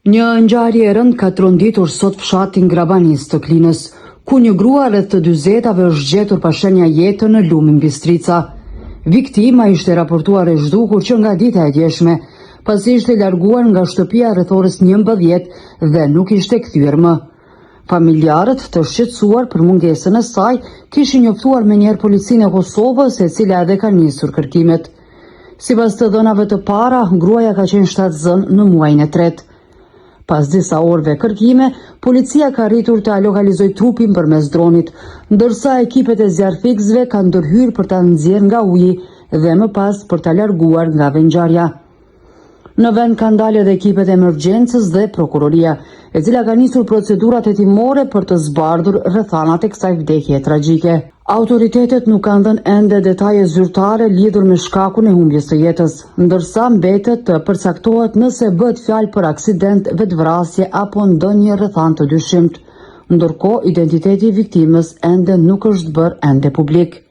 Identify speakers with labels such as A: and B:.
A: Një ngjarje e rëndë ka tronditur sot fshatin Grabanis të Klinës, ku një grua rreth të 40-ave është gjetur pa shenja jetën në lumin Bistrica. Viktima ishte raportuar e zhdukur që nga dita e djeshme, pasi ishte larguar nga shtëpia rreth orës 11 dhe nuk ishte kthyer më. Familjarët, të shqetësuar për mungesën e saj, kishin njoftuar menjëherë policinë e Kosovës, e cila edhe ka nisur kërkimet. Sipas të dhënave të para, gruaja ka qenë shtatzën në muajin e tretë. Pas disa orëve kërkime, policia ka arritur të lokalizojë trupin përmes dronit, ndërsa ekipet e zjarrfikësve kanë ndërhyrë për ta nxjerrë nga uji dhe më pas për ta larguar nga ngjarja. Në vend kanë dalë edhe ekipet e emergjencës dhe prokuroria, e cila ka nisur procedurat hetimore për të zbardhur rrethanat e kësaj vdekje tragjike. Autoritetet nuk kanë dhënë ende detaje zyrtare lidhur me shkakun e humbjes së jetës, ndërsa mbetet të përcaktohet nëse bëhet fjalë për aksident, vetvrasje apo ndonjë rrethant të dyshimt. Ndërkohë, identiteti i viktimës ende nuk është bërë ende publik.